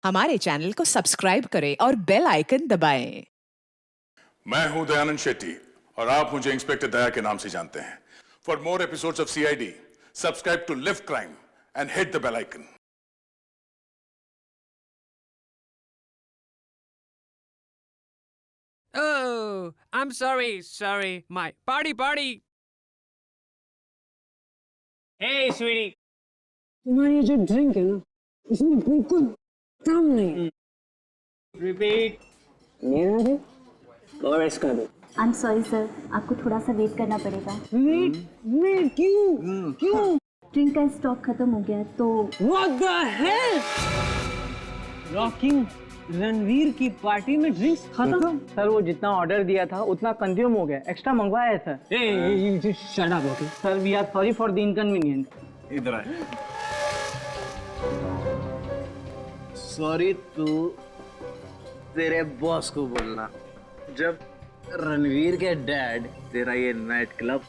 हमारे चैनल को सब्सक्राइब करें और बेल आइकन दबाएं। मैं हूं दयानंद शेट्टी और आप मुझे इंस्पेक्टर दया के नाम से जानते हैं। For more episodes of CID, subscribe to lift crime and hit the bell icon. Oh, I'm sorry. My party. Hey, sweetie. तुम्हारी जो ड्रिंक है ना, इसमें बिल्कुल दम नहीं। Repeat. मेरा भी और इसका भी। आई एम सॉरी सर, आपको थोड़ा सा वेट करना पड़ेगा। वेट क्यों? ड्रिंक का स्टॉक खत्म हो गया है तो What the hell? Rocking Ranveer की पार्टी में ड्रिंक्स खत्म। सर वो जितना ऑर्डर दिया था उतना कंज्यूम हो गया, एक्स्ट्रा मंगवाया है sir. Hey, shut up, okay? Sir we are sorry for the inconvenience. इधर आए। सॉरी तू तेरे बॉस को बोलना जब रणवीर के डैड तेरा ये नाइट क्लब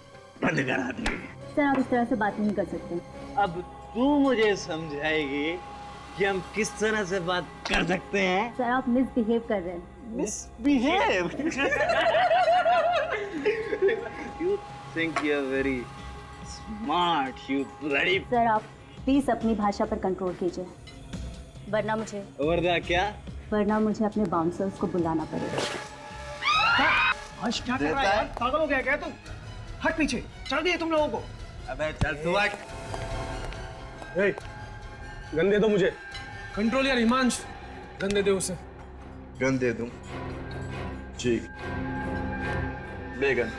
बंद करा दिए। सर आप इस तरह से बात नहीं कर सकते। अब तू मुझे समझाएगी कि हम किस तरह से बात कर सकते हैं। सर आप मिसबिहेव कर रहे हैं। Misbehave. You think you're very smart, you bloody. Sir आप प्लीज अपनी भाषा पर कंट्रोल कीजिए, वरना मुझे अपने बाउंसर्स को बुलाना पड़ेगा। क्या कर रहा है यार? पागल हो गया क्या तू? हट पीछे, चल दिए तुम लोगों को। अबे चल तू हट। ए, गन दे दो मुझे। कंट्रोल यार हिमांश, गन दे दे उसे। गन दे दूं? जी। ले गन।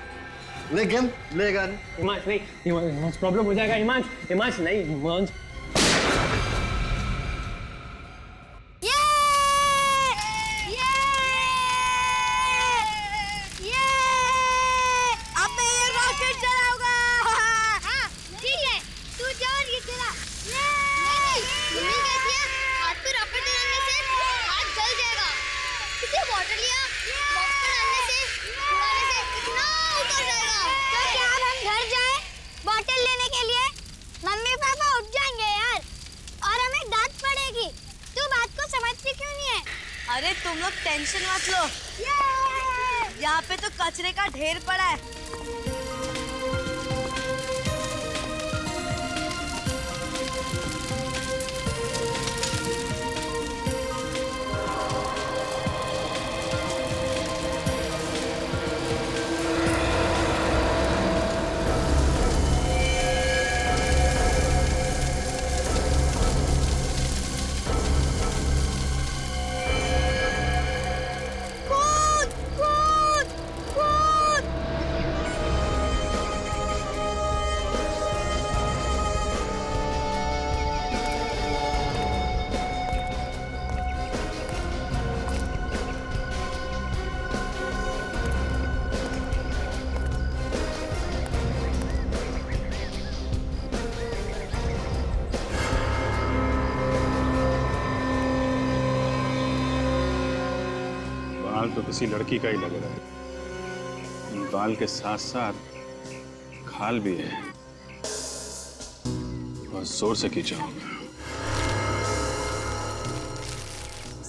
हिमांश नहीं, हिमांश प्रॉब्लम हो जाएगा। हिमांश नहीं, हिमांश। मम्मी पापा उठ जाएंगे यार और हमें डांट पड़ेगी। तू बात को समझती क्यों नहीं है? अरे तुम लोग टेंशन मत लो, यहाँ पे तो कचरे का ढेर पड़ा है। बाल तो किसी लड़की का ही लग रहा है। इन बाल के साथ साथ खाल भी है। बहुत जोर से खींचा होगा।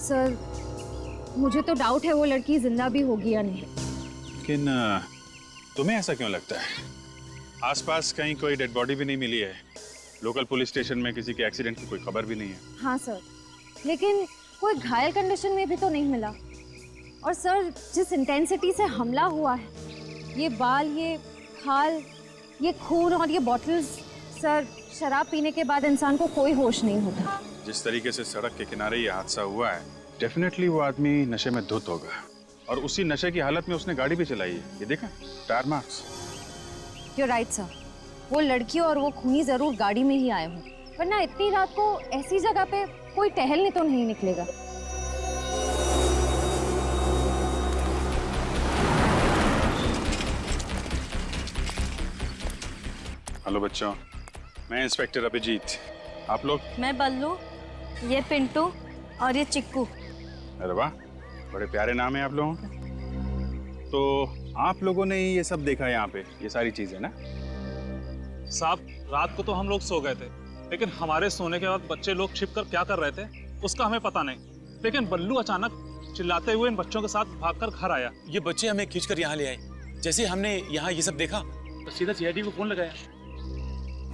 सर मुझे तो डाउट है वो लड़की जिंदा भी होगी या नहीं। लेकिन तुम्हें ऐसा क्यों लगता है? आसपास कहीं कोई डेड बॉडी भी नहीं मिली है। लोकल पुलिस स्टेशन में किसी के एक्सीडेंट की कोई खबर भी नहीं है। हाँ सर, लेकिन कोई घायल कंडीशन में भी तो नहीं मिला। और सर जिस इंटेंसिटी से हमला हुआ है, ये बाल, ये खाल, ये खून और ये बॉटल्स, सर शराब पीने के बाद इंसान को कोई होश नहीं होता। जिस तरीके से सड़क के किनारे ये हादसा हुआ है, डेफिनेटली वो आदमी नशे में धुत होगा और उसी नशे की हालत में उसने गाड़ी भी चलाई है। ये देखा, tyre marks. You're right sir, वो लड़की और वो खूनी जरूर गाड़ी में ही आए हों, वरना इतनी रात को ऐसी जगह पे कोई टहलने तो नहीं निकलेगा। हेलो बच्चों, मैं इंस्पेक्टर अभिजीत। आप लोग? मैं बल्लू, ये पिंटू और ये चिक्कू। अरे वाह, बड़े प्यारे नाम है आप लोगों के। तो आप लोगों ने ये सब देखा यहाँ पे, ये सारी चीजें ना? साहब, रात को तो हम लोग सो गए थे, लेकिन हमारे सोने के बाद बच्चे लोग छिपकर क्या कर रहे थे उसका हमें पता नहीं। लेकिन बल्लू अचानक चिल्लाते हुए इन बच्चों के साथ भागकर घर आया। ये बच्चे हमें खींचकर यहाँ ले आए। जैसे हमने यहाँ ये सब देखा तो सीधा सीआईडी को फोन लगाया।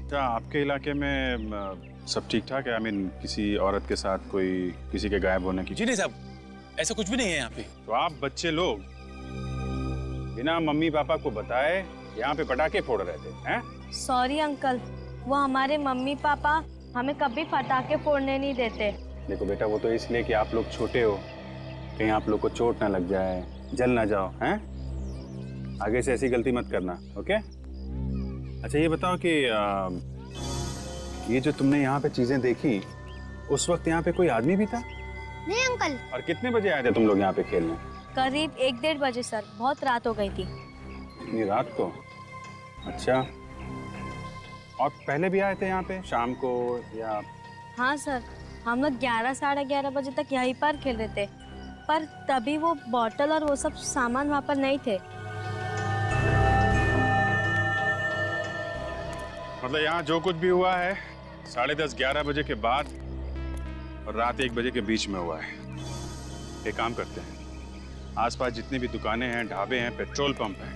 क्या आपके इलाके में सब ठीक ठाक है? आई मीन किसी औरत के साथ कोई किसी के गायब होने की? जी नहीं साहब, ऐसा कुछ भी नहीं है यहाँ पे। तो आप बच्चे लोग बिना मम्मी पापा को बताए यहाँ पे पटाखे फोड़ रहे थे हैं? सॉरी अंकल, वो हमारे मम्मी पापा हमें कभी पटाखे फोड़ने नहीं देते। देखो बेटा, वो तो इसलिए कि आप लोग छोटे हो, कहीं आप लोग को चोट ना लग जाए, जल ना जाओ, हैं? आगे से ऐसी गलती मत करना, ओके? अच्छा ये बताओ कि ये जो तुमने यहाँ पे चीजें देखी, उस वक्त यहाँ पे कोई आदमी भी था? नहीं अंकल। और कितने बजे आए थे तुम लोग यहाँ पे खेलने? करीब 1-1:30 बजे सर, बहुत रात हो गई थी। इतनी रात को? अच्छा, और पहले भी आए थे यहाँ पे शाम को या? हाँ सर, हम लोग 11-11:30 बजे तक यहीं पर खेल रहे थे, पर तभी वो बॉटल और वो सब सामान वहाँ पर नहीं थे। मतलब यहाँ जो कुछ भी हुआ है 10:30-11 बजे के बाद और रात 1 बजे के बीच में हुआ है। एक काम करते हैं, आसपास जितनी भी दुकानें हैं, ढाबे हैं, पेट्रोल पंप हैं,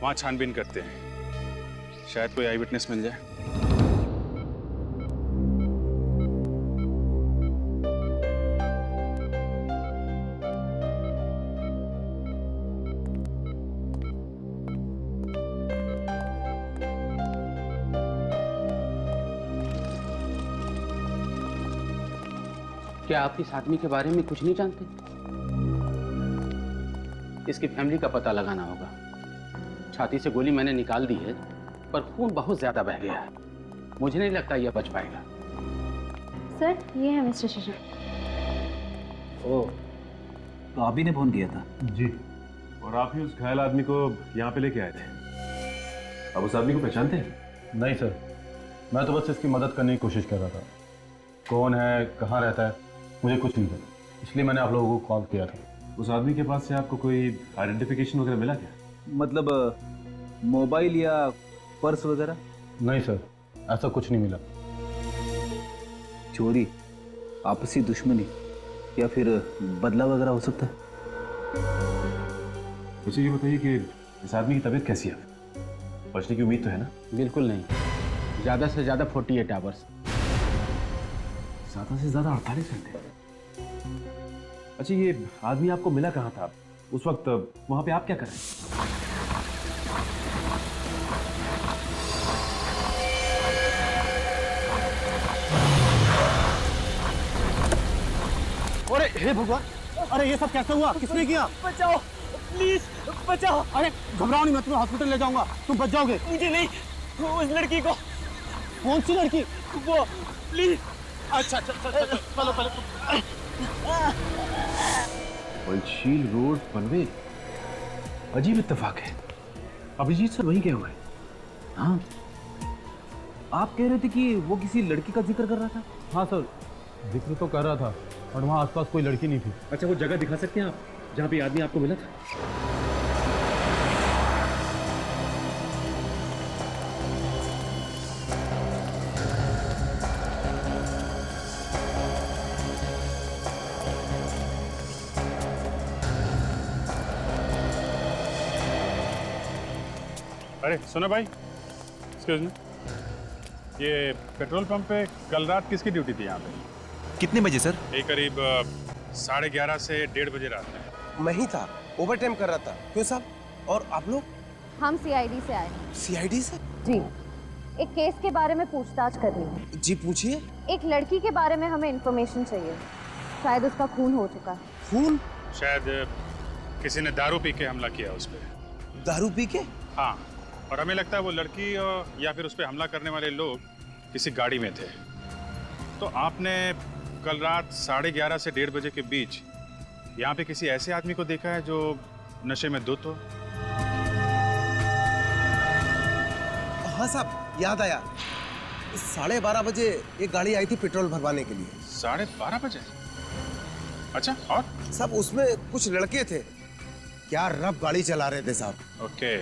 वहाँ छानबीन करते हैं, शायद कोई आई विटनेस मिल जाए। क्या आप इस आदमी के बारे में कुछ नहीं जानते? इसकी फैमिली का पता लगाना होगा। छाती से गोली मैंने निकाल दी है, पर खून बहुत ज्यादा बह गया है। मुझे नहीं लगता यह बच पाएगा। सर, ये है मिस्टर शेषन। ओह, तो आप ही ने फोन किया था? जी, और आप ही उस घायल आदमी को यहाँ पे लेके आए थे। आप उस आदमी को पहचानते हैं? नहीं सर, मैं तो बस इसकी मदद करने की कोशिश कर रहा था। कौन है, कहाँ रहता है, मुझे कुछ नहीं पता, इसलिए मैंने आप लोगों को कॉल किया था। उस आदमी के पास से आपको कोई आइडेंटिफिकेशन वगैरह मिला क्या? मतलब मोबाइल या पर्स वगैरह? नहीं सर, ऐसा कुछ नहीं मिला। चोरी, आपसी दुश्मनी या फिर बदला वगैरह हो सकता है। मुझे ये बताइए कि इस आदमी की तबीयत कैसी है? बचने की उम्मीद तो है ना? बिल्कुल नहीं, ज्यादा से ज्यादा 48 आवर्स। ज्यादा से ज्यादा 48 घंटे। अच्छा, ये आदमी आपको मिला कहाँ था? उस वक्त वहां पे आप क्या कर रहे हैं? अरे हे भगवान, अरे ये सब कैसे हुआ? किसने किया? बचाओ प्लीज, बचाओ। अरे घबराओ नहीं, मैं तुम्हें हॉस्पिटल ले जाऊंगा, तुम बच जाओगे। मुझे नहीं, उस लड़की को। कौन सी लड़की? वो, प्लीज। अच्छा, चलो पहले। बलशील रोड पनवेल, अजीब इत्तेफाक है। अभिजीत सर वहीं गए हुए हैं। हाँ, आप कह रहे थे कि वो किसी लड़की का जिक्र कर रहा था? हाँ सर, जिक्र तो कर रहा था, और वहाँ आसपास कोई लड़की नहीं थी। अच्छा, वो जगह दिखा सकते हैं आप जहाँ पे आदमी आपको मिला था? अरे सुनो भाई, एक्सक्यूज मी, ये पेट्रोल पंप पे कल रात किसकी ड्यूटी थी यहाँ पे? कितने बजे सर? ये करीब 11:30 से 1:30 बजे रात में। मैं ही था, ओवर टाइम कर रहा था। क्यों साहब? और आप लोग? हम सीआईडी से आए हैं। सीआईडी से? जी, एक केस के बारे में पूछताछ करनी है। जी पूछिए। एक लड़की के बारे में हमें इंफॉर्मेशन चाहिए, शायद उसका खून हो चुका है। खून? शायद किसी ने दारू पी के हमला किया उस पे। दारू पी के? हाँ, और हमें लगता है वो लड़की या फिर उस पे हमला करने वाले लोग किसी गाड़ी में थे। तो आपने कल रात 11:30 से 1:30 बजे के बीच यहाँ पे किसी ऐसे आदमी को देखा है जो नशे में धुत हो? हाँ साहब, याद आया। 12:30 बजे एक गाड़ी आई थी पेट्रोल भरवाने के लिए। 12:30 बजे? अच्छा, और? साहब उसमें कुछ लड़के थे, क्या रफ गाड़ी चला रहे थे साहब। ओके,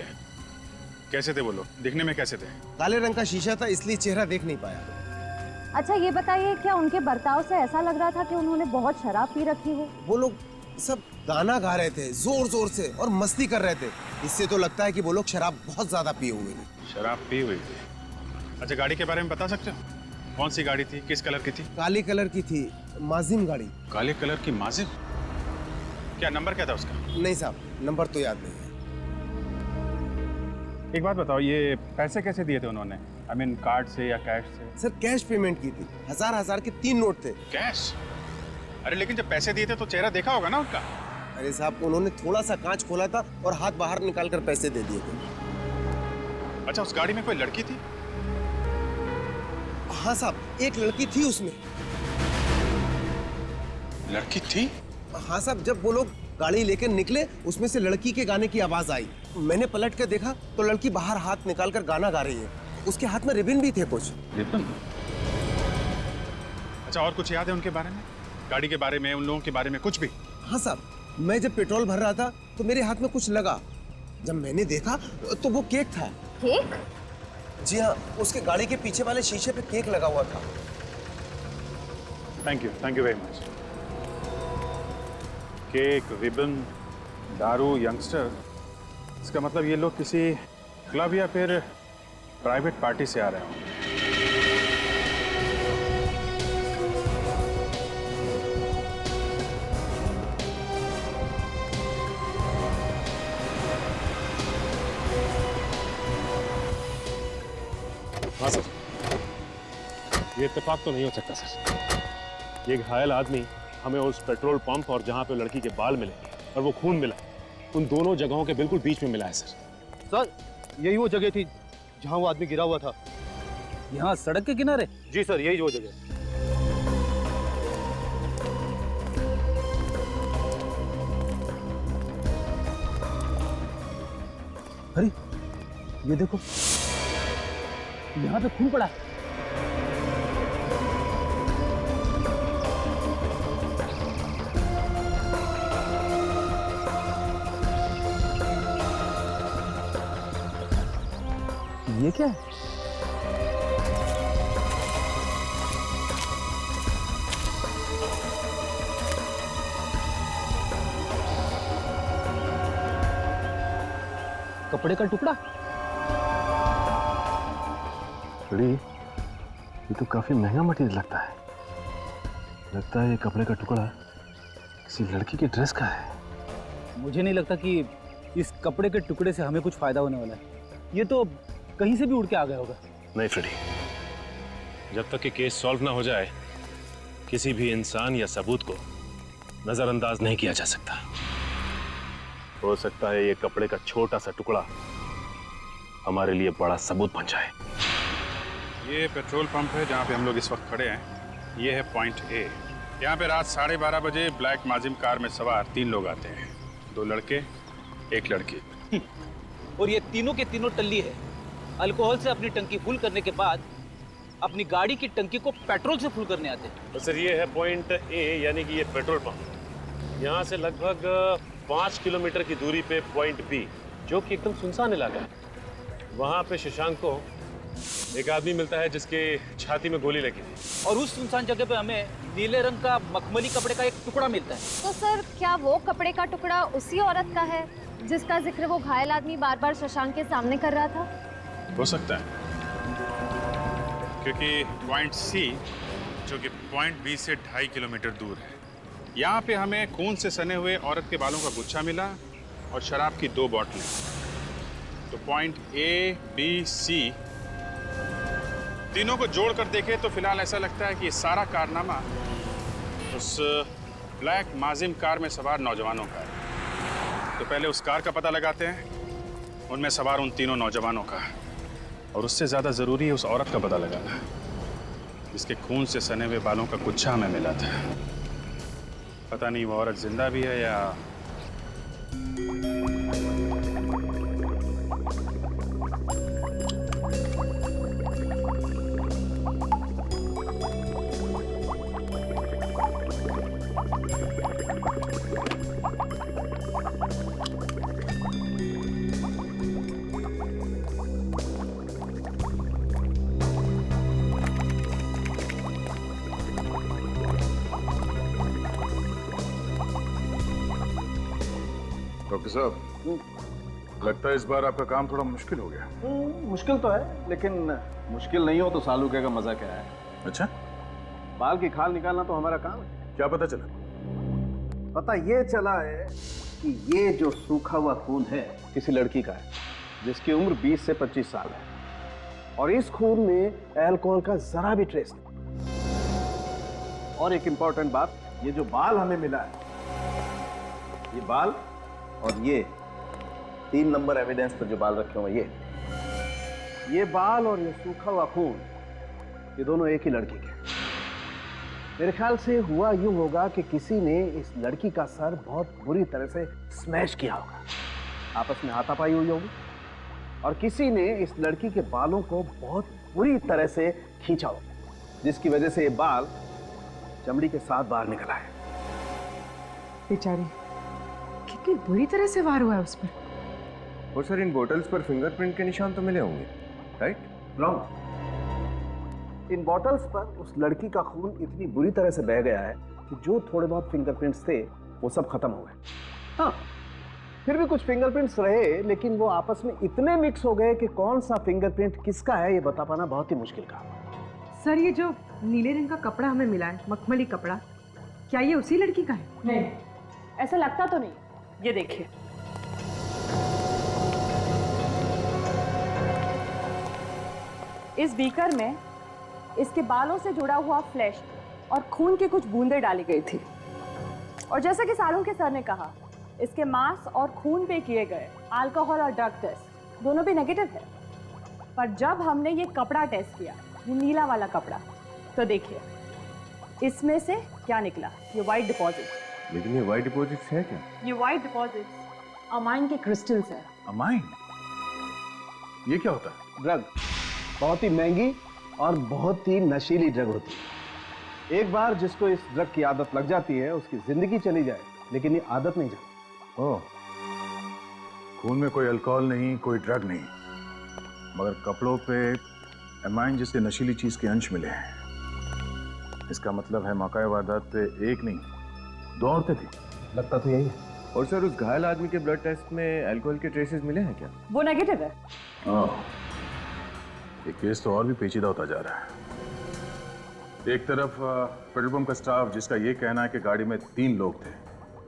कैसे थे वो लोग? दिखने में कैसे थे? काले रंग का शीशा था, इसलिए चेहरा देख नहीं पाया। अच्छा ये बताइए, क्या उनके बर्ताव से ऐसा लग रहा था कि उन्होंने बहुत शराब पी रखी हो? वो लोग सब गाना गा रहे थे जोर जोर से और मस्ती कर रहे थे। इससे तो लगता है कि वो लोग शराब बहुत ज्यादा पिए हुए थे। शराब पी हुई थी? अच्छा, गाड़ी के बारे में बता सकते हो? कौन सी गाड़ी थी, किस कलर की थी? काली कलर की थी, माजिम गाड़ी। काले कलर की माजिम? क्या नंबर क्या था उसका? नहीं साहब, नंबर तो याद नहीं है। एक बात बताओ, ये पैसे कैसे दिए थे उन्होंने? I mean, कार्ड से या कैश से? सर कैश पेमेंट की थी, हजार के 3 नोट थे। कैश? अरे लेकिन जब पैसे दिए थे तो चेहरा देखा होगा ना उनका? अरे साहब, उन्होंने थोड़ा सा कांच खोला था और हाथ बाहर निकाल कर पैसे दे दिए थे। अच्छा, उस गाड़ी में कोई लड़की थी? हाँ साहब, एक लड़की थी उसमें। लड़की थी? हाँ साहब, जब वो लोग गाड़ी लेकर निकले, उसमें से लड़की के गाने की आवाज आई। मैंने पलट कर देखा तो लड़की बाहर हाथ निकाल कर गाना गा रही है। उसके हाथ में रिबन भी थे कुछ। रिबन? अच्छा, और कुछ याद है उनके बारे में? गाड़ी के बारे में, उन लोगों के बारे में कुछ भी? हाँ साहब, मैं जब पेट्रोल भर रहा था तो मेरे हाथ में कुछ लगा। जब मैंने देखा तो वो केक था। केक? जी हाँ, उसके गाड़ी के पीछे वाले शीशे पे केक लगा हुआ था। Thank you very much. Cake, ribbon, दारू, यंगस्टर, इसका मतलब ये लोग किसी क्लब या फिर प्राइवेट पार्टी से आ रहे होंगे। हाँ सर, ये इत्तेफाक तो नहीं हो सकता सर। ये घायल आदमी हमें उस पेट्रोल पंप और जहाँ पे लड़की के बाल मिले और वो खून मिला, उन दोनों जगहों के बिल्कुल बीच में मिला है सर। सर, यही वो जगह थी जहाँ वो आदमी गिरा हुआ था। यहाँ सड़क के किनारे? जी सर, यही वो जगह। अरे ये देखो, यहाँ पे खून पड़ा है। ये क्या है? कपड़े का टुकड़ा? ये तो काफी महंगा मटेरियल लगता है। लगता है ये कपड़े का टुकड़ा किसी लड़की की ड्रेस का है। मुझे नहीं लगता कि इस कपड़े के टुकड़े से हमें कुछ फायदा होने वाला है। ये तो कहीं से भी उड़ के आ गया होगा। नहीं फ्रेडी, जब तक कि केस सॉल्व ना हो जाए, किसी भी इंसान या सबूत को नजरअंदाज नहीं किया जा सकता। हो सकता है ये कपड़े का छोटा सा टुकड़ा हमारे लिए बड़ा सबूत बन जाए। ये पेट्रोल पंप है जहाँ पे हम लोग इस वक्त खड़े हैं। ये है पॉइंट ए। यहाँ पे रात 12:30 बजे ब्लैक माजिम कार में सवार 3 लोग आते हैं, 2 लड़के, 1 लड़की। और ये तीनों के तीनों टल्ली है। अल्कोहल से अपनी टंकी फुल करने के बाद अपनी गाड़ी की टंकी को पेट्रोल से फुल करने आते हैं। तो सर, ये है पॉइंट ए, यानी कि ये पेट्रोल पंप। यहाँ से लगभग 5 किलोमीटर की दूरी पे पॉइंट बी, जो कि एकदम सुनसान इलाका है। वहाँ पे शशांक को एक आदमी मिलता है जिसके छाती में गोली लगी थी। और उस सुनसान जगह पे हमें नीले रंग का मखमली कपड़े का एक टुकड़ा मिलता है। तो सर, क्या वो कपड़े का टुकड़ा उसी औरत का है जिसका जिक्र वो घायल आदमी बार बार शशांक के सामने कर रहा था? हो सकता है, क्योंकि पॉइंट सी, जो कि पॉइंट बी से 2.5 किलोमीटर दूर है, यहाँ पे हमें खून से सने हुए औरत के बालों का गुच्छा मिला और शराब की 2 बोतलें। तो पॉइंट ए, बी, सी तीनों को जोड़कर देखें तो फिलहाल ऐसा लगता है कि ये सारा कारनामा उस ब्लैक माजिम कार में सवार नौजवानों का है। तो पहले उस कार का पता लगाते हैं, उनमें सवार उन तीनों नौजवानों का, और उससे ज़्यादा ज़रूरी है उस औरत का पता लगाना जिसके खून से सने हुए बालों का गुच्छा हमें मिला था। पता नहीं वो औरत जिंदा भी है या डॉक्टर साहब, लगता है इस बार आपका काम थोड़ा मुश्किल हो गया। मुश्किल तो है, लेकिन मुश्किल नहीं हो तो सालूके का मजा क्या है। अच्छा, बाल की खाल निकालना तो हमारा काम है। क्या पता चला? पता ये चला है कि ये जो सूखा हुआ खून है किसी लड़की का है जिसकी उम्र 20 से 25 साल है, और इस खून में अल्कोहल का जरा भी ट्रेस नहीं। और एक इंपॉर्टेंट बात, ये जो बाल हमें मिला है, ये बाल और ये 3 नंबर एविडेंस पर जो बाल रखे हुए, ये बाल और ये सूखा हुआ खून, ये दोनों एक ही लड़की के। मेरे ख्याल से हुआ यूं होगा कि किसी ने इस लड़की का सर बहुत बुरी तरह से स्मैश किया होगा, आपस में हाथापाई हुई होगी, और किसी ने इस लड़की के बालों को बहुत बुरी तरह से खींचा होगा, जिसकी वजह से ये बाल चमड़ी के साथ बाहर निकल आए। बेचारी, कितनी बुरी तरह से वार हुआ है उस पर। और सर, इन बोतल्स पर फिंगरप्रिंट के निशान तो मिले होंगे, राइट? रॉन्ग। इन बॉटल्स पर उस लड़की का खून इतनी बुरी तरह से बह गया है कि जो थोड़े बहुत फिंगरप्रिंट्स थे वो सब खत्म हो गए। हाँ, फिर भी कुछ फिंगरप्रिंट्स रहे, लेकिन वो आपस में इतने मिक्स हो गए कि कौन सा फिंगरप्रिंट किसका है ये बता पाना बहुत ही मुश्किल काम है। सर, ये जो नीले रंग का कपड़ा हमें मिला है, मखमली कपड़ा, क्या ये उसी लड़की का है? नहीं, ऐसा लगता तो नहीं। ये देखिए, इस बीकर में इसके बालों से जुड़ा हुआ फ्लैश और खून की कुछ बूंदें डाली गई थी, और जैसा कि सालू के सर ने कहा, इसके मांस और खून पे किए गए अल्कोहल और ड्रग टेस्ट दोनों भी नेगेटिव है। पर जब हमने ये कपड़ा टेस्ट किया, ये नीला वाला कपड़ा, तो देखिए इसमें से क्या निकला, ये व्हाइट डिपॉजिट। लेकिन ये व्हाइट डिपॉजिट्स है क्या? ये व्हाइट डिपॉजिट्स अमाइन के क्रिस्टल्स है। अमाइन? ये क्या होता है? ड्रग, बहुत ही महंगी और बहुत ही नशीली ड्रग होती है। एक बार जिसको इस ड्रग की आदत लग जाती है, उसकी जिंदगी चली जाए, लेकिन ये आदत नहीं जाती। ओह, खून में कोई अल्कोहल नहीं, कोई ड्रग नहीं, मगर कपड़ों पे अमाइन जैसे नशीली चीज के अंश मिले हैं। इसका मतलब है मौका वारदात पे एक नहीं, 2 औरतें थी। लगता तो यही है। और सर, उस घायल आदमी के ब्लड टेस्ट में अल्कोहल के ट्रेसेस मिले हैं क्या? वो नेगेटिव है। ओह, ये केस तो और भी पेचीदा होता जा रहा है। एक तरफ पेट्रोल पंप का स्टाफ जिसका ये कहना है कि गाड़ी में 3 लोग थे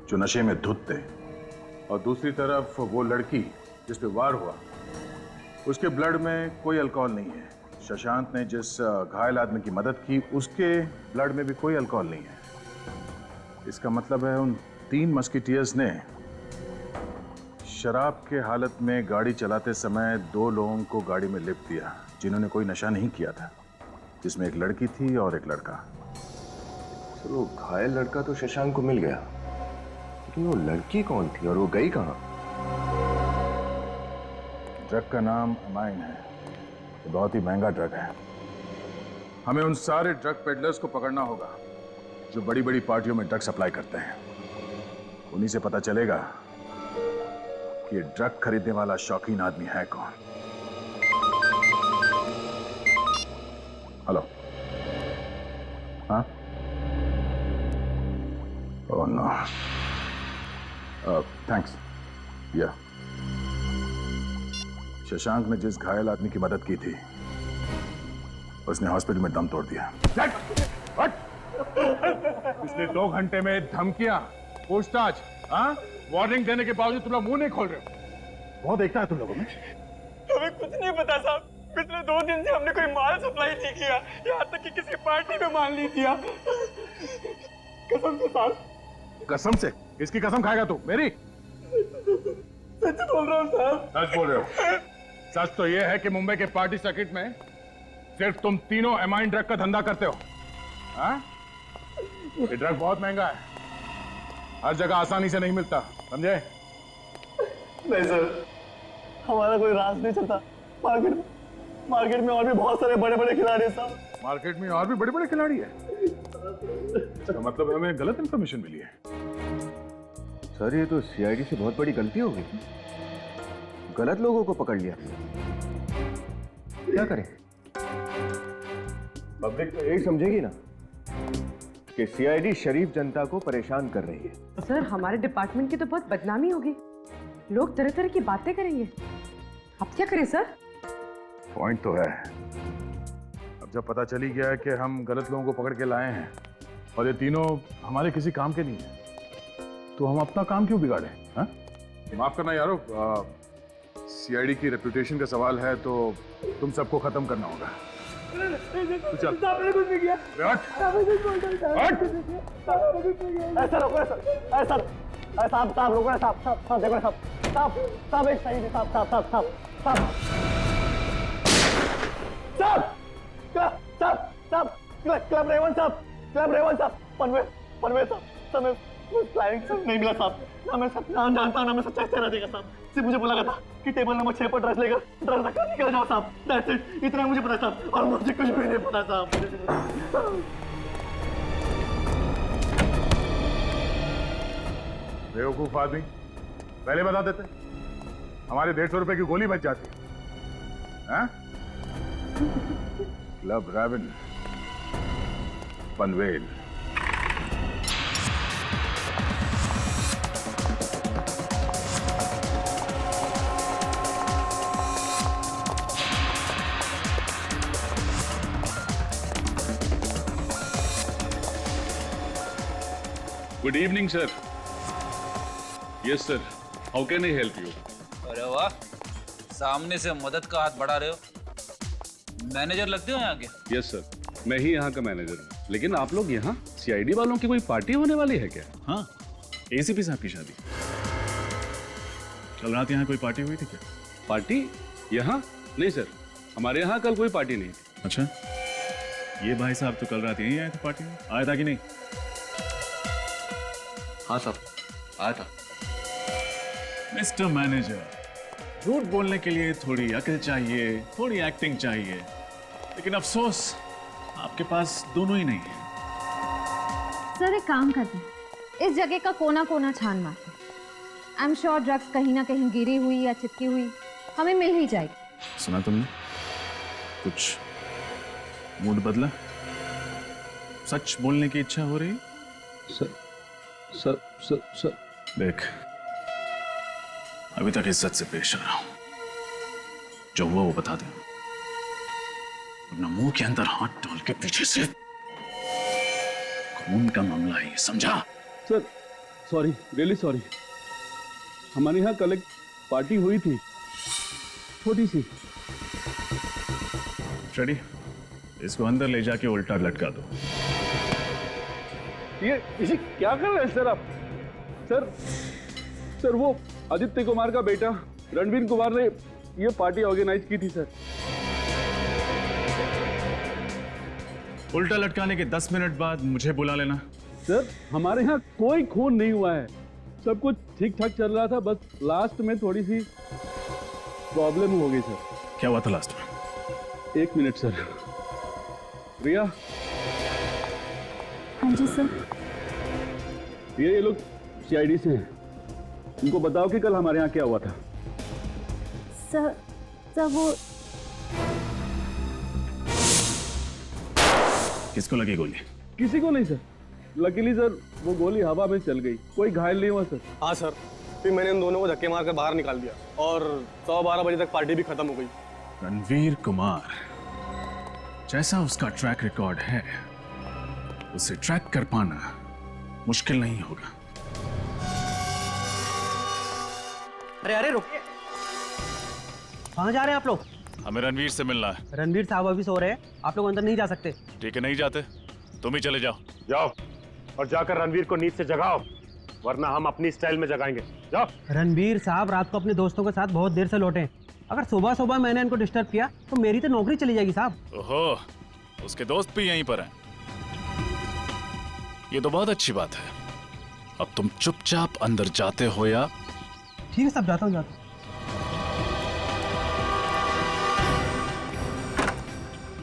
जो नशे में धुत थे, और दूसरी तरफ वो लड़की जिस पे वार हुआ, उसके ब्लड में कोई अल्कोहल नहीं है। शशांक ने जिस घायल आदमी की मदद की, उसके ब्लड में भी कोई अल्कोहल नहीं है। इसका मतलब है उन 3 मस्किटियर्स ने शराब के हालत में गाड़ी चलाते समय 2 लोगों को गाड़ी में लिफ्ट दिया जिन्होंने कोई नशा नहीं किया था, जिसमें एक लड़की थी और एक लड़का। सर, वो घायल लड़का तो शशांक को मिल गया, लेकिन वो लड़की कौन थी और वो गई कहाँ? ड्रग का नाम अमाइन है, ये बहुत ही महंगा ड्रग है। हमें उन सारे ड्रग पेडलर्स को पकड़ना होगा जो बड़ी बड़ी पार्टियों में ड्रग सप्लाई करते हैं। उन्हीं से पता चलेगा कि ड्रग खरीदने वाला शौकीन आदमी है कौन। हेलो, हाँ? Oh no, thanks. या शशांक ने जिस घायल आदमी की मदद की थी, उसने हॉस्पिटल में दम तोड़ दिया। पिछले 2 घंटे में धमकियां, पूछताछ, हाँ? वार्निंग देने के बावजूद तुम लोग मुंह नहीं खोल रहे हो। बहुत देखता है तुम लोगों में। हमें कुछ नहीं पता साहब, पिछले 2 दिन से हमने कोई माल सप्लाई नहीं किया, यहाँ तक कि किसी पार्टी में माल नहीं दिया। कसम से साहब। कसम से? किसकी कसम खाएगा तू? मेरी? सच बोल रहा हूँ साहब। सच बोल रहे हो? सच तो ये है कि मुंबई के पार्टी सर्किट में सिर्फ तुम तीनों अमाइन ड्रग का धंधा करते हो, हाँ? ये ड्रग बहुत महंगा है, हर जगह आसानी से नहीं मिलता, समझे? नहीं सर, हमारा कोई राज नहीं चलता। मार्केट में और भी बहुत सारे बड़े बड़े खिलाड़ी हैं साहब। मार्केट में और भी बड़े बड़े खिलाड़ी है? इसका मतलब हमें गलत इंफॉर्मेशन मिली है। सर, ये तो सीआईडी से बहुत बड़ी गलती हो गई, गलत लोगों को पकड़ लिया। क्या करें? पब्लिक तो यही समझेगी ना कि सीआईडी शरीफ जनता को परेशान कर रही है। सर, हमारे डिपार्टमेंट की तो बहुत बदनामी होगी। लोग तरह तरह की बातें करेंगे, अब क्या करें सर? पॉइंट तो है। अब जब पता चली गया है कि हम गलत लोगों को पकड़ के लाए हैं और ये तीनों हमारे किसी काम के नहीं है, तो हम अपना काम क्यों बिगाड़े? हाँ? माफ करना यारो, सीआईडी की रेपुटेशन का सवाल है तो तुम सबको खत्म करना होगा। चल। आपने कुछ नहीं किया। ऐसा रोको, ऐसा साहब रोको ना, साहब देखो ना, साहब एक सही से, साहब क्लब रेवन साहब, पनवेल साहब, क्लाइंट साहब नहीं मिला साहब, ना मैं नाम जानता हूँ, ना मैं सच्चाई से रहेगा साहब। सिर्फ मुझे बोला गया था कि टेबल नंबर 6 पर ड्रेस लेकर ड्रेस रखकर निकल जाओ साहब, दैट्स इट, इतना मुझे पता साहब, और मुझे कुछ भी नहीं पता साहब। बेवकूफ आदमी, पहले बता देते, हमारे 150 रुपए की गोली बच जाती। हाँ? Club Raven, Panvel. Good evening sir. Yes sir, how can I help you? अरे वाह, सामने से मदद का हाथ बढ़ा रहे हो। मैनेजर लगते हो यहाँ के? यस सर, मैं ही यहाँ का मैनेजर हूँ। लेकिन आप लोग यहाँ सीआईडी वालों की कोई पार्टी होने वाली है क्या? हाँ, एसीपी साहब की शादी। कल रात यहाँ कोई पार्टी हुई थी क्या? पार्टी यहाँ? नहीं सर, हमारे यहाँ कल कोई पार्टी नहीं थी। अच्छा, ये भाई साहब तो कल रात यहीं आए थे पार्टी में, आया था कि नहीं? हाँ साहब, आया था। मिस्टर मैनेजर, झूठ बोलने के लिए थोड़ी अकल चाहिए, थोड़ी एक्टिंग चाहिए, लेकिन अफसोस आपके पास दोनों ही नहीं है। सर एक काम करते हैं, इस जगह का कोना कोना छान मारते हैं। आई एम श्योर ड्रग्स कहीं ना कहीं गिरी हुई या चिपकी हुई हमें मिल ही जाएगी। सुना तुमने? कुछ मूड बदला? सच बोलने की इच्छा हो रही है? सर देख, अभी तक इज्जत से पेश आ रहा हूं, जो हुआ वो बता दे, अपना मुंह के अंदर हाथ डाल के पीछे से खून का मामला है, समझा? Sir sorry, really sorry. हमारे यहाँ कल एक पार्टी हुई थी, छोटी सी। रेडी, इसको अंदर ले जाके उल्टा लटका दो। ये इसी क्या कर रहे हैं सर आप? सर वो आदित्य कुमार का बेटा रणवीर कुमार ने ये पार्टी ऑर्गेनाइज की थी सर। उल्टा लटकाने के 10 मिनट बाद मुझे बुला लेना। सर हमारे यहाँ कोई खून नहीं हुआ है, सब कुछ ठीक ठाक चल रहा था, बस लास्ट में थोड़ी सी प्रॉब्लम हो गई सर। क्या हुआ था लास्ट में? 1 मिनट सर। रिया। हाँ जी सर। ये लोग सीआईडी से हैं, उनको बताओ कि कल हमारे यहाँ क्या हुआ था। सर वो किसको लगी गोली? किसी को नहीं सर, लकीली सर वो गोली हवा में चल गई, कोई घायल नहीं हुआ सर। हाँ सर, फिर मैंने इन दोनों को धक्के मार कर बाहर निकाल दिया और 12:15 बजे तक पार्टी भी खत्म हो गई। रणवीर कुमार, जैसा उसका ट्रैक रिकॉर्ड है, उसे ट्रैक कर पाना मुश्किल नहीं होगा। अरे रुकिए, कहाँ जा रहे हैं आप लोग? हमें रणवीर से मिलना है। रणवीर साहब अभी सो रहे हैं, आप लोग अंदर नहीं जा सकते। ठीक है, नहीं जाते, तुम ही चले जाओ। जाओ और जाकर रणवीर को नींद से जगाओ, वरना हम अपनी स्टाइल में जगाएंगे। जाओ। रणवीर साहब रात को अपने दोस्तों के साथ बहुत देर से लौटे हैं, अगर सुबह सुबह मैंने इनको डिस्टर्ब किया तो मेरी तो नौकरी चली जाएगी साहब। ओहो, उसके दोस्त भी यहीं पर हैं। ये तो बहुत अच्छी बात है। अब तुम चुपचाप अंदर जाते हो या? ठीक है साहब, जाता हूँ जाता हूँ।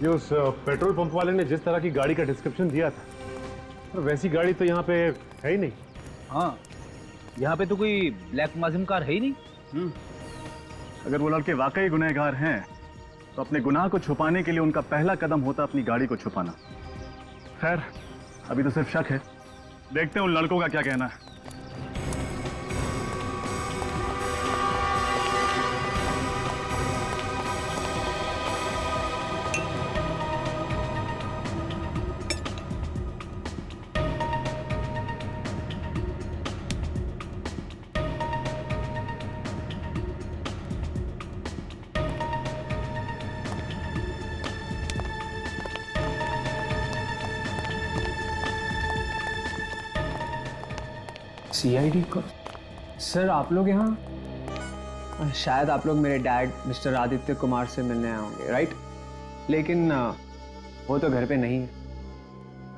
ये उस पेट्रोल पंप वाले ने जिस तरह की गाड़ी का डिस्क्रिप्शन दिया था, तो वैसी गाड़ी तो यहाँ पे है ही नहीं। हाँ, यहाँ पे तो कोई ब्लैक माजिम कार है ही नहीं। अगर वो लड़के वाकई गुनहगार हैं तो अपने गुनाह को छुपाने के लिए उनका पहला कदम होता अपनी गाड़ी को छुपाना। खैर, अभी तो सिर्फ शक है, देखते हैं उन लड़कों का क्या कहना है। CID को सर आप लोग यहाँ शायद आप लोग मेरे डैड मिस्टर आदित्य कुमार से मिलने आए होंगे, राइट? लेकिन वो तो घर पे नहीं है।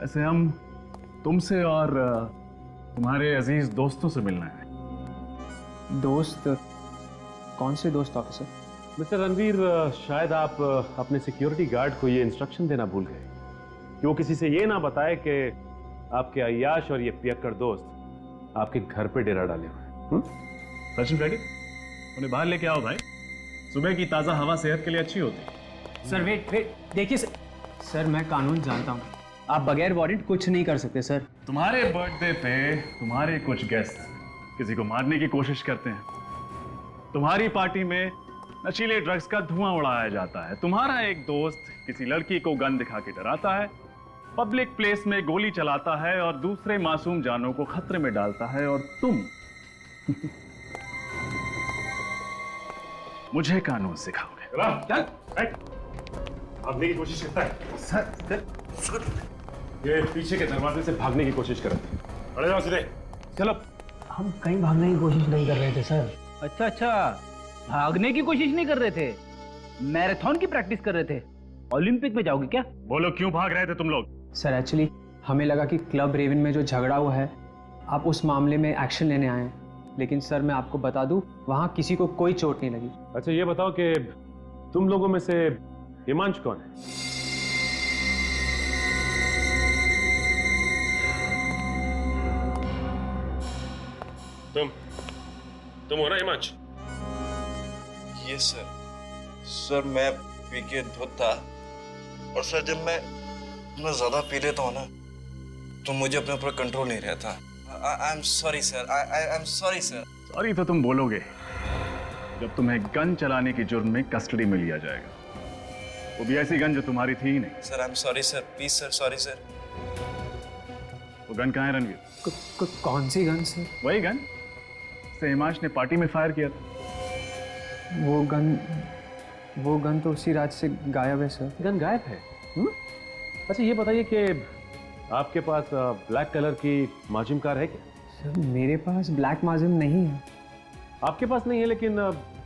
ऐसे हम तुमसे और तुम्हारे अजीज दोस्तों से मिलना है। दोस्त? कौन से दोस्त ऑफिसर? मिस्टर रणवीर, शायद आप अपने सिक्योरिटी गार्ड को ये इंस्ट्रक्शन देना भूल गए कि वो किसी से ये ना बताए कि आपके अय्याश और ये पियक्कड़ दोस्त आपके घर पे डेरा डाले हुए हैं। सचिन फ्रेडी, उन्हें बाहर लेके आओ भाई। सुबह की ताजा हवा सेहत के लिए अच्छी होती है। सर वेट देखिए सर मैं कानून जानता हूँ, आप बगैर वारंट कुछ नहीं कर सकते सर। तुम्हारे बर्थडे पे तुम्हारे कुछ गेस्ट किसी को मारने की कोशिश करते हैं। तुम्हारी पार्टी में नशीले ड्रग्स का धुआं उड़ाया जाता है। तुम्हारा एक दोस्त किसी लड़की को गन दिखा के डराता है, पब्लिक प्लेस में गोली चलाता है और दूसरे मासूम जानों को खतरे में डालता है, और तुम मुझे कानून सिखाओगे। भागने की कोशिश करता है सर। ये पीछे के दरवाजे से भागने की कोशिश कर रहे थे। अरे जाओ सीधे, चलो। हम कहीं भागने की कोशिश नहीं कर रहे थे सर। अच्छा, भागने की कोशिश नहीं कर रहे थे, मैराथन की प्रैक्टिस कर रहे थे। ओलंपिक में जाओगे क्या? बोलो क्यों भाग रहे थे तुम लोग? सर एक्चुअली हमें लगा कि क्लब रेवन में जो झगड़ा हुआ है आप उस मामले में एक्शन लेने आए हैं, लेकिन सर मैं आपको बता दूं वहां किसी को कोई चोट नहीं लगी। अच्छा ये बताओ कि तुम लोगों में से हिमांशु कौन है? तुम हो ना हिमांशु? ये सर मैं पी के धुत था, और सर जब मैं ज्यादा पी लेता हूँ ना तो मुझे अपने ऊपर कंट्रोल नहीं रहता। I am sorry sir, I am sorry sir. Sorry तो तुम बोलोगे जब तुम्हें गन चलाने की जुर्म में कस्टडी में लिया जाएगा, वो भी ऐसी गन जो तुम्हारी थी ही नहीं। Sir I am sorry sir, please sir, sorry sir. वो गन कहाँ है रणवीर? कौन सी गन सर? वही गन से हिमांश ने पार्टी में फायर किया था। वो गन तो उसी रात से गायब है सर। गन गायब है? अच्छा ये बताइए कि आपके पास ब्लैक कलर की माजिम कार है क्या? सर मेरे पास ब्लैक माजिम नहीं है। आपके पास नहीं है, लेकिन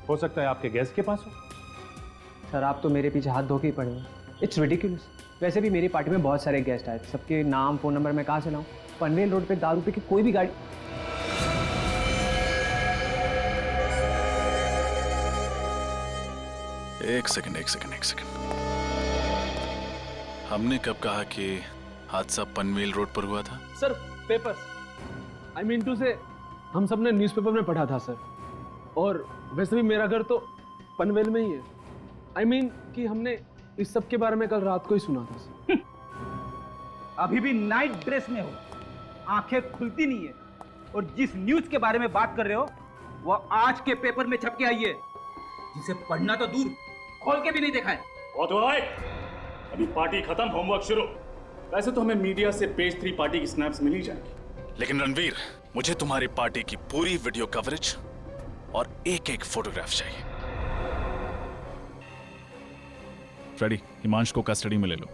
हो सकता है आपके गेस्ट के पास हो। सर आप तो मेरे पीछे हाथ धो के ही पड़े हो। It's ridiculous. वैसे भी मेरी पार्टी में बहुत सारे गेस्ट आए, सबके नाम फ़ोन नंबर मैं कहाँ से लाऊं? पनवेल रोड पे दारू पी के कोई भी गाड़ी। एक सेकंड। हमने कब कहा कि हादसा पनवेल रोड पर हुआ था? Sir papers, I mean to say हम सब ने न्यूज़पेपर में पढ़ा था सर, और वैसे भी मेरा घर तो पनवेल में ही है। आई मीन कि हमने इस सब के बारे में कल रात को ही सुना था सर। अभी भी नाइट ड्रेस में हो, आंखें खुलती नहीं है, और जिस न्यूज के बारे में बात कर रहे हो वो आज के पेपर में छप के आई है, जिसे पढ़ना तो दूर खोल के भी नहीं देखा है। बहुत हुआ भाई, अभी पार्टी खत्म, होमवर्क शुरू। वैसे तो हमें मीडिया से पेज 3 पार्टी की स्नैप्स मिल ही जाएगी, लेकिन रणवीर मुझे तुम्हारी पार्टी की पूरी वीडियो कवरेज और एक फोटोग्राफ चाहिए। फ्रेडी, हिमांशु को कस्टडी में ले लो।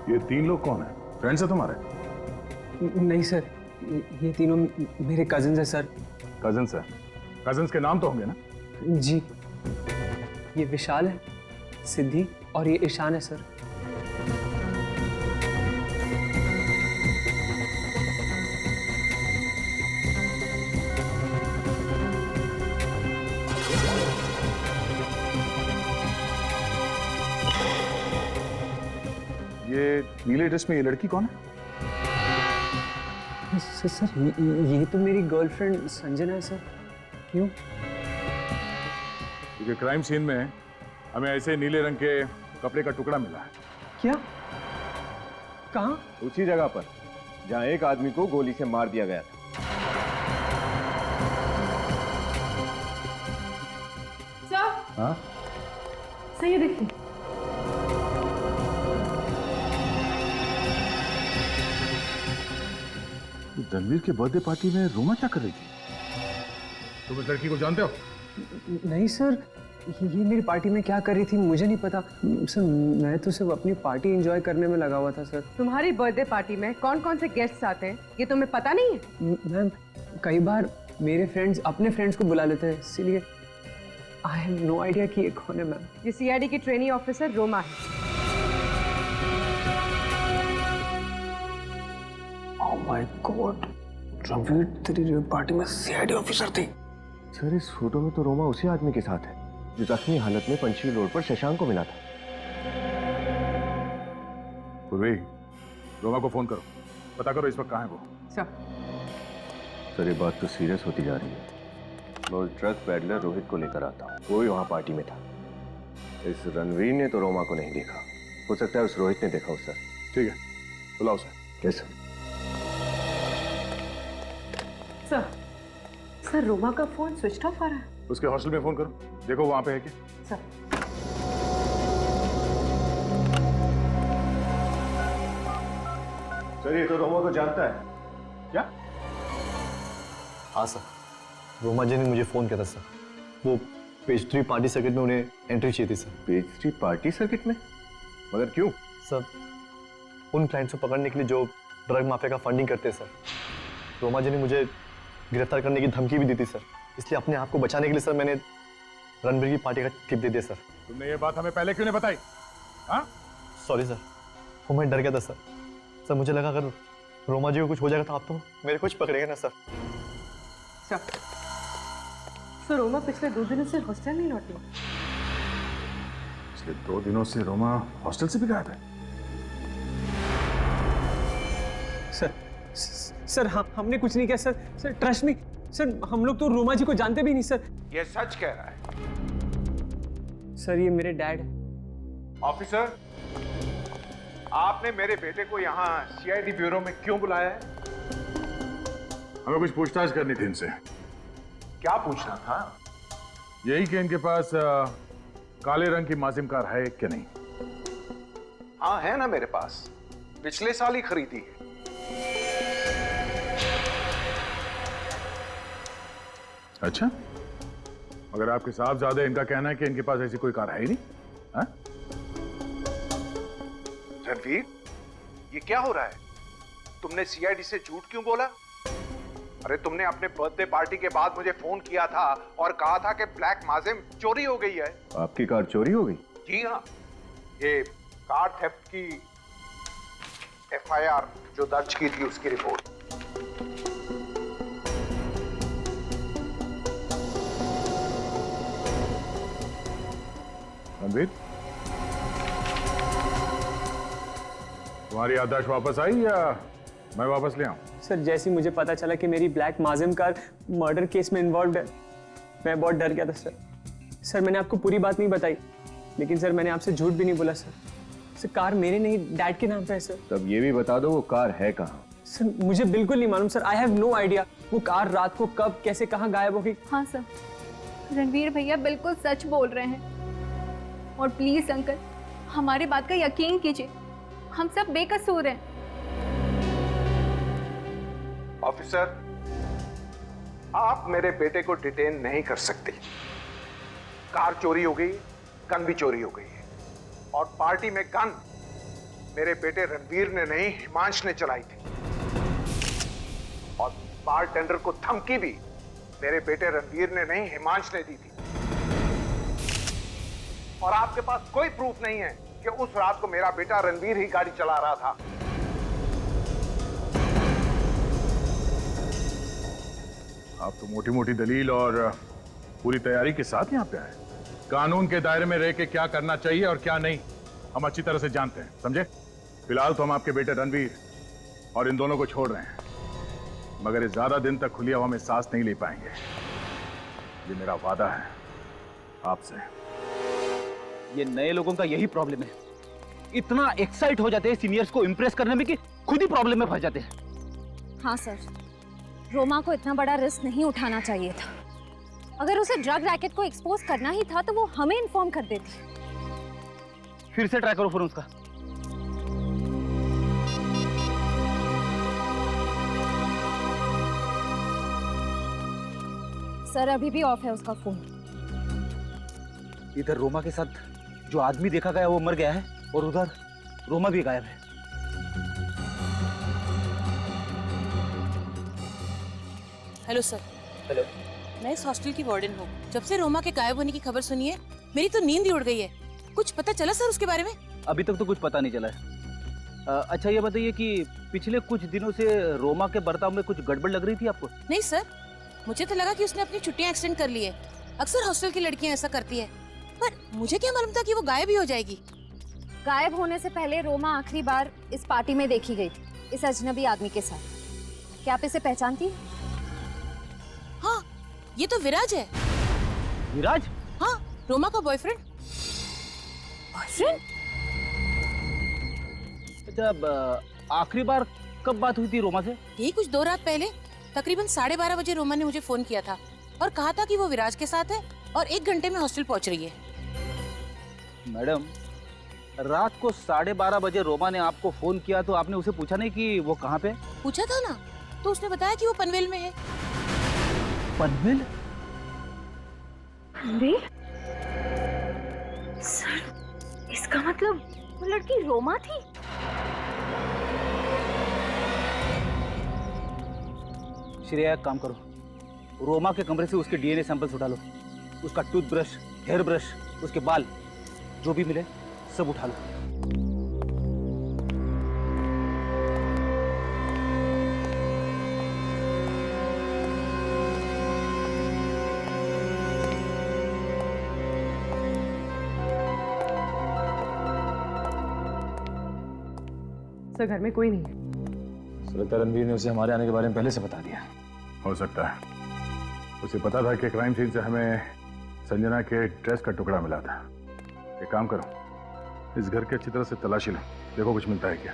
ये 3 लोग कौन है? फ्रेंड्स है तुम्हारे? नहीं सर, ये तीनों मेरे कजिन्स हैं सर। कजिन्स है? कजिन्स के नाम तो होंगे ना? जी, ये विशाल है, सिद्धि और ये ईशान है सर। ये नीले ड्रेस में ये लड़की कौन है? सर ये तो मेरी गर्लफ्रेंड संजना है सर। क्यों? क्योंकि क्राइम सीन में हमें ऐसे नीले रंग के कपड़े का टुकड़ा मिला है। क्या? कहाँ? उसी जगह पर जहाँ एक आदमी को गोली से मार दिया गया था। सर, हाँ? सही देखिए। रणवीर के बर्थडे पार्टी में रोमा क्या कर रही थी? तुम इस लड़की को जानते हो? नहीं सर, ये मेरी पार्टी में क्या कर रही थी मुझे नहीं पता सर। मैं तो सिर्फ अपनी पार्टी एंजॉय करने में लगा हुआ था सर। तुम्हारी बर्थडे पार्टी में कौन कौन से गेस्ट्स आते हैं ये तुम्हें पता नहीं है? मैम कई बार मेरे फ्रेंड्स अपने फ्रेंड्स को बुला लेते हैं, इसीलिए आई हैव नो आइडिया कि ये कौन है मैम। ये सीआईडी की ट्रेनी ऑफिसर रोमा है। ओह माय गॉड, रणवीर तेरी पार्टी में सीआईडी ऑफिसर थी? सर इस फोटो में तो रोमा उसी आदमी के साथ है जो जख्मी हालत में पंचशील रोड पर शशांक को मिला था। पूर्वी, रोमा को फोन करो, पता करो इस वक्त कहाँ है वो। सर ये बात तो सीरियस होती जा रही है। मैं उस ड्रग पैडलर रोहित को लेकर आता हूँ, वो भी वहाँ पार्टी में था। इस रणवीर ने तो रोमा को नहीं देखा, हो सकता है उस रोहित ने देखा हो सर। ठीक है, बुलाओ सर। कैसे? सर रोमा का फोन स्विच ऑफ आ रहा है। उसके हॉस्टल में फोन करो, देखो वहां पे है क्या। सर सर ये तो रोमा को जानता है क्या? हाँ सर, रोमा जी ने मुझे फोन किया था सर। वो पेज 3 पार्टी सर्किट में उन्हें एंट्री चाहिए थी सर। पेज 3 पार्टी सर्किट में? मगर क्यों? सर उन क्लाइंट्स को पकड़ने के लिए जो ड्रग माफिया का फंडिंग करते हैं सर। रोमा जी ने मुझे गिरफ्तार करने की धमकी भी दी थी सर, इसलिए अपने आप को बचाने के लिए सर मैंने रणवीर की पार्टी का टिप दे दिया सर। तुमने ये बात हमें पहले क्यों नहीं बताई? हाँ? सॉरी सर, वो मैं डर गया था सर। सर मुझे लगा अगर रोमा जी को कुछ हो जाएगा तो आप तो मेरे कुछ पकड़ेगा ना सर। सर रोमा पिछले 2 दिनों से हॉस्टल नहीं लौटी। पिछले 2 दिनों से रोमा हॉस्टल से भी गायब है। सर हमने कुछ नहीं किया sir. Sir trust me sir, हम लोग तो रोमा जी को जानते भी नहीं सर। ये सच कह रहा है? सर ये मेरे डैड है। ऑफिसर, आपने मेरे बेटे को यहाँ सीआईडी ब्यूरो में क्यों बुलाया है? हमें कुछ पूछताछ करनी थी इनसे। क्या पूछना था? यही कि इनके पास काले रंग की माजिम कार है कि नहीं? हाँ है ना मेरे पास, पिछले साल ही खरीदी है। अच्छा, मगर आपके साहबजादे इनका कहना है कि इनके पास ऐसी कोई कार है ही नहीं। हाँ? रणवीर, ये क्या हो रहा है? तुमने सीआईडी से झूठ क्यों बोला? अरे तुमने अपने बर्थडे पार्टी के बाद मुझे फोन किया था और कहा था कि ब्लैक माजिम चोरी हो गई है। आपकी कार चोरी हो गई? जी हाँ, ये कार थेफ्ट की एफआईआर जो दर्ज की थी उसकी रिपोर्ट। रणवीर, तुम्हारी याददाश्त वापस आई या मैं वापस ले आऊं? सर जैसे ही मुझे पता चला कि मेरी ब्लैक माजिम कार मर्डर केस में इन्वॉल्व है, मैं बहुत डर गया था सर। सर मैंने आपको पूरी बात नहीं बताई, लेकिन सर मैंने आपसे झूठ भी नहीं बोला सर। सर कार मेरे नहीं, डैड के नाम पे है सर। तब ये भी बता दो वो कार है कहाँ? सर मुझे बिल्कुल नहीं मालूम sir. I have no idea वो कार रात को कब कैसे कहाँ गायब हो गई। हाँ सर, रणवीर भैया बिल्कुल सच बोल रहे हैं। और प्लीज अंकल, हमारी बात का यकीन कीजिए, हम सब बेकसूर हैं। ऑफिसर, आप मेरे बेटे को डिटेन नहीं कर सकते। कार चोरी हो गई, गन भी चोरी हो गई है, और पार्टी में गन मेरे बेटे रणवीर ने नहीं हिमांश ने चलाई थी, और बारटेंडर को धमकी भी मेरे बेटे रणवीर ने नहीं हिमांश ने दी थी। और आपके पास कोई प्रूफ नहीं है कि उस रात को मेरा बेटा रणवीर ही गाड़ी चला रहा था। आप तो मोटी मोटी दलील और पूरी तैयारी के साथ यहाँ पे आए। कानून के दायरे में रह के क्या करना चाहिए और क्या नहीं हम अच्छी तरह से जानते हैं, समझे? फिलहाल तो हम आपके बेटे रणवीर और इन दोनों को छोड़ रहे हैं, मगर ये ज्यादा दिन तक खुली हवा में सांस नहीं ले पाएंगे। ये मेरा वादा है आपसे। ये नए लोगों का यही प्रॉब्लम है, इतना एक्साइट हो जाते हैं सीनियर्स को इम्प्रेस करने में कि खुद ही प्रॉब्लम में फंस जाते हैं। हाँ सर, रोमा को इतना बड़ा रिस्क नहीं उठाना चाहिए था। अगर उसे ड्रग रैकेट को एक्सपोज करना ही था तो वो हमें इन्फॉर्म कर देती। फिर से ट्राई करो फोन उसका। सर अभी भी ऑफ है उसका फोन। इधर रोमा के साथ जो आदमी देखा गया वो मर गया है और उधर रोमा भी गायब है। Hello sir. हेलो। मैं इस हॉस्टल की वार्डन हूँ। जब से रोमा के गायब होने की खबर सुनी है मेरी तो नींद ही उड़ गई है। कुछ पता चला सर उसके बारे में? अभी तक तो कुछ पता नहीं चला है। अच्छा ये बताइए कि पिछले कुछ दिनों से रोमा के बर्ताव में कुछ गड़बड़ लग रही थी आपको? नहीं सर, मुझे तो लगा कि उसने अपनी छुट्टियां एक्सटेंड कर ली है। अक्सर हॉस्टल की लड़कियां ऐसा करती है, पर मुझे क्या मालूम था कि वो गायब ही हो जाएगी। गायब होने से पहले रोमा आखिरी बार इस पार्टी में देखी गई थी, इस अजनबी आदमी के साथ। क्या आप इसे पहचानती? हाँ, ये तो विराज है। विराज? हाँ, रोमा का बॉयफ्रेंड। बॉयफ्रेंड? जब आखिरी बार कब बात हुई थी रोमा से? यही कुछ 2 रात पहले, तकरीबन 12:30 बजे रोमा ने मुझे फोन किया था और कहा था कि वो विराज के साथ है और 1 घंटे में हॉस्टल पहुंच रही है। मैडम, रात को 12:30 बजे रोमा ने आपको फोन किया तो आपने उसे पूछा नहीं कि वो कहाँ पे? पूछा था ना, तो उसने बताया कि वो पनवेल में है। पनवेल? सर, इसका मतलब वो लड़की रोमा थी? श्रेया एक काम करो, रोमा के कमरे से उसके डीएनए सैंपल्स उठा लो। उसका टूथब्रश, हेयर ब्रश, उसके बाल, जो भी मिले सब उठा लो। सर घर में कोई नहीं है। लगता है रणवीर ने उसे हमारे आने के बारे में पहले से बता दिया। हो सकता है उसे पता था कि क्राइम सीन से हमें संजना के ड्रेस का टुकड़ा मिला था। एक काम करो, इस घर की अच्छी तरह से तलाशी लो, देखो कुछ मिलता है क्या।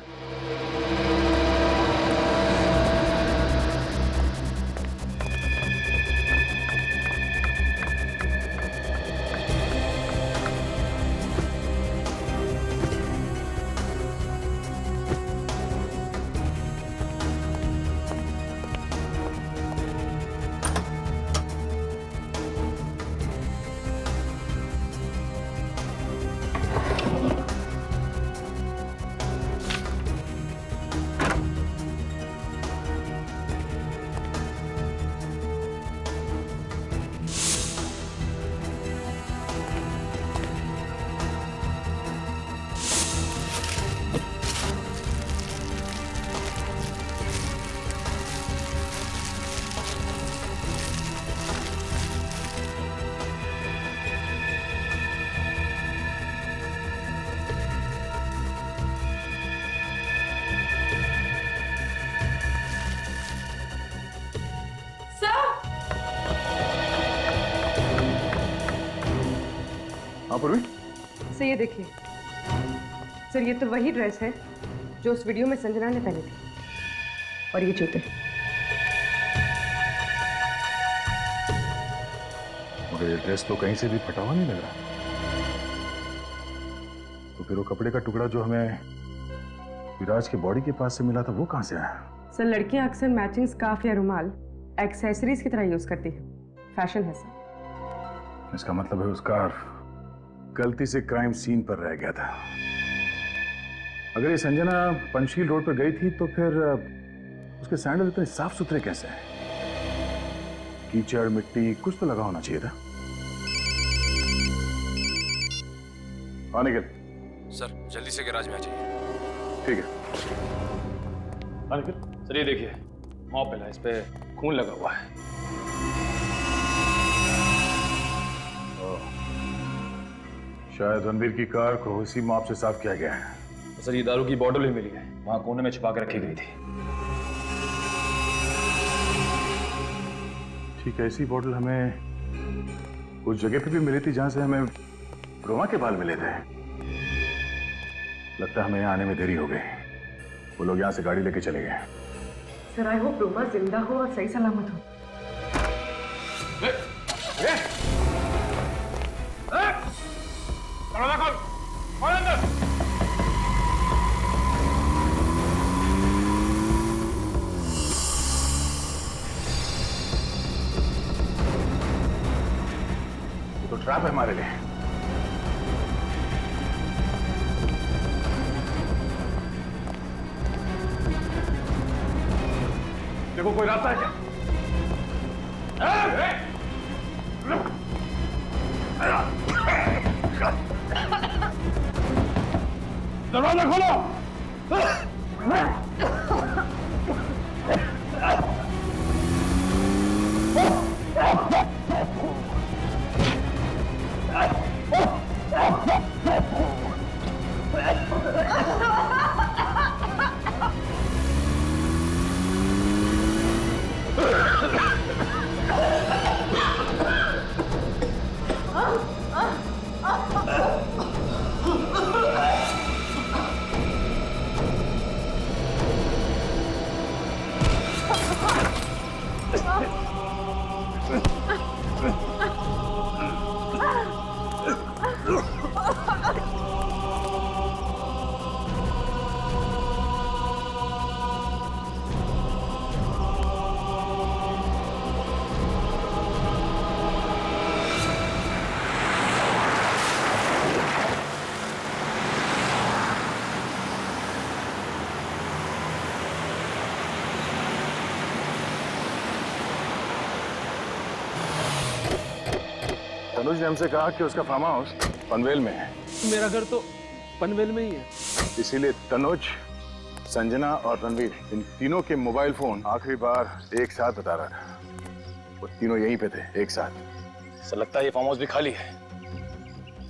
सर ये देखिए, सर ये तो वही ड्रेस है जो उस वीडियो में संजना ने पहनी थी, और ये जूते। मगर ये ड्रेस तो कहीं से भी फटा हुआ नहीं लग रहा। तो फिर वो कपड़े का टुकड़ा जो हमें विराज के बॉडी के पास से मिला था वो कहां से आया? सर लड़कियां अक्सर मैचिंग स्कार्फ या रुमाल एक्सेसरीज की तरह यूज करती है, फैशन है सर। इसका मतलब है वो स्कार्फ गलती से क्राइम सीन पर रह गया था। अगर ये संजना पंचशील रोड पर गई थी तो फिर उसके सैंडल इतने साफ सुथरे कैसे हैं? कीचड़ मिट्टी कुछ तो लगा होना चाहिए था। हाँ निखिल। सर जल्दी से गैराज में आ जाइए। ठीक है। हाँ निखिल। सर ये देखिए, मॉप मिला, इस पे खून लगा हुआ है। शायद रणवीर की कार को इसी मॉप से साफ किया गया है। तो सर ये दारू की बोतल भी मिली है, वहां कोने में छुपा के रखी गई थी। ठीक है, ऐसी बोतल हमें उस जगह पे भी मिली थी जहां से हमें रोमा के बाल मिले थे। लगता है हमें यहाँ आने में देरी हो गई। वो लोग यहाँ से गाड़ी लेके चले गए। सर आई होप रोमा जिंदा हो और सही सलामत हो। ट्रैप है हमारे लिए। देखो कोई रास्ता है क्या? दरवाजा खोलो। तनुज ने हमसे कहा कि उसका फार्म हाउस पनवेल में है। मेरा घर तो पनवेल में ही है। इसीलिए तनुज, संजना और रणवीर, इन तीनों के मोबाइल फोन आखिरी बार एक साथ बता रहा था। वो तीनों यहीं पे थे एक साथ। सर लगता है ये फार्म हाउस भी खाली है।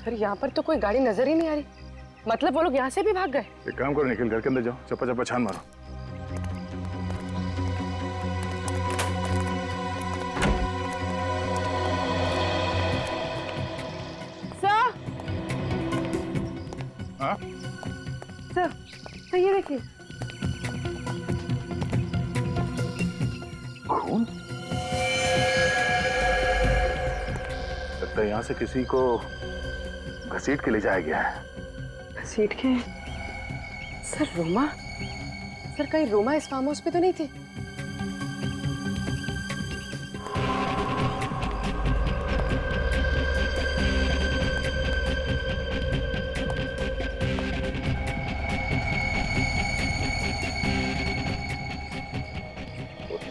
सर यहाँ पर तो कोई गाड़ी नजर ही नहीं आ रही, मतलब वो लोग यहाँ से भी भाग गए। एक काम करो निखिल, घर के अंदर जाओ, चप्पा चप्पा छान मारो। हाँ? सर ये देखिए। खून? लगता है यहाँ से किसी को घसीट के ले जाया गया है। घसीट के? सर रोमा? सर कहीं रोमा इस फार्म हाउस पे तो नहीं थी?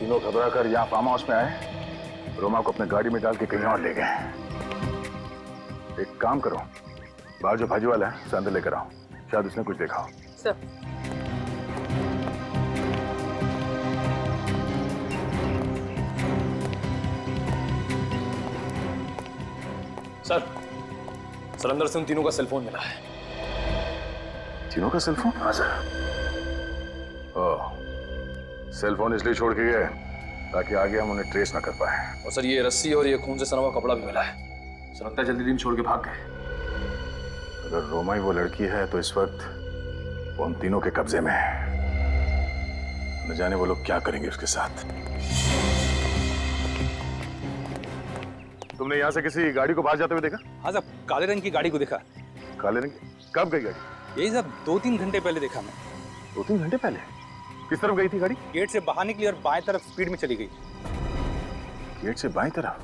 तीनों घबरा कर यहाँ फार्म हाउस में आए, रोमा को अपने गाड़ी में डाल के कहीं और ले गए। एक काम करो, बाहर जो भाजी वाला है उसे अंदर लेकर आओ, शायद उसने कुछ देखा हो। सर अंदर से उन तीनों का सेलफोन मिला है। तीनों का सेलफोन? हाँ सर। ओह, सेलफोन इसलिए छोड़ के गए ताकि आगे हम उन्हें ट्रेस ना कर पाए। और सर ये रस्सी और ये खून से सना हुआ कपड़ा भी मिला है। सर लगता है जल्दी दिन छोड़ के भाग गए। अगर रोमा ही वो लड़की है तो इस वक्त वो उन तीनों के कब्जे में है। न जाने वो लोग क्या करेंगे उसके साथ। तुमने यहाँ से किसी गाड़ी को बाहर जाते हुए देखा? हाँ साहब, काले रंग की गाड़ी को देखा। काले रंग की? कब गई गाड़ी? यही साहब 2-3 घंटे पहले देखा मैं। 2-3 घंटे पहले? किस तरफ गई थी गाड़ी? गेट से बाहर निकली और बाएं तरफ स्पीड में चली गई। गेट से बाएं तरफ?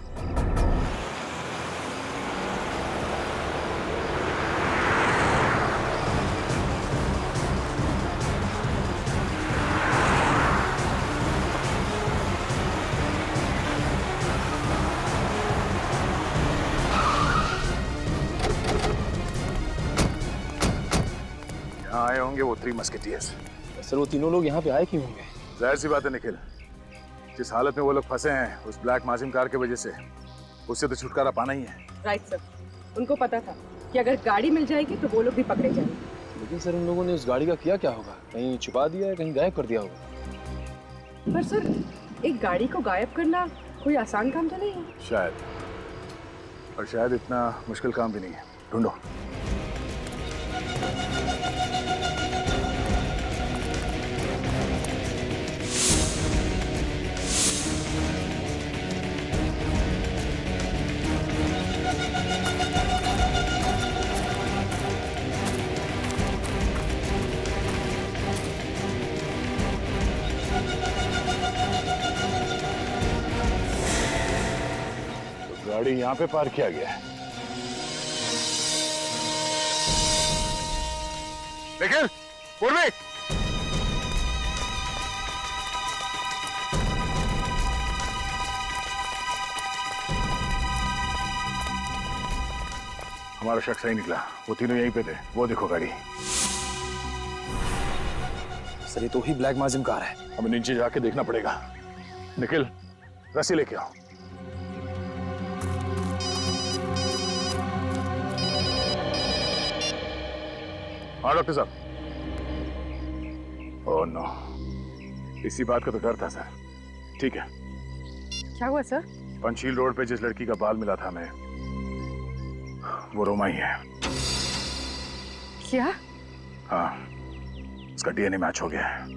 यहाँ आए होंगे वो 3 मस्केटियर्स। सर वो तीनों लोग यहाँ पे आए क्यों होंगे? जाहिर सी बात है निखिल, जिस हालत में वो लोग फंसे हैं उस ब्लैक माजिम कार की वजह से, उससे तो छुटकारा पाना ही है। राइट सर, उनको पता था कि अगर गाड़ी मिल जाएगी तो वो लोग भी पकड़े जाएंगे। लेकिन सर उन लोगों ने उस गाड़ी का किया क्या होगा? कहीं छुपा दिया है, कहीं गायब कर दिया होगा। पर सर एक गाड़ी को गायब करना कोई आसान काम तो नहीं है। शायद, और शायद इतना मुश्किल काम भी नहीं है। ढूंढो। गाड़ी यहाँ पे पार्क किया गया है। निखिल, पूर्वी, हमारा शख्स सही निकला। वो तीनों यहीं पे थे। वो देखो गाड़ी। सर ये तो ही ब्लैक माजिम कार है। हमें नीचे जाके देखना पड़ेगा। निखिल, रस्सी लेके आओ। हाँ डॉक्टर साहब। ओह नो, इसी बात का तो डर था सर। ठीक है। क्या हुआ सर? पंचशील रोड पे जिस लड़की का बाल मिला था हमें, वो रोमा ही है। क्या? हाँ, उसका डीएनए मैच हो गया है।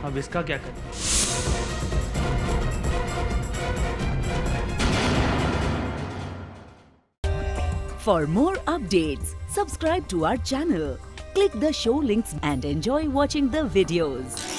अब इसका क्या करें? For more updates, subscribe to our channel, click the show links and enjoy watching the videos.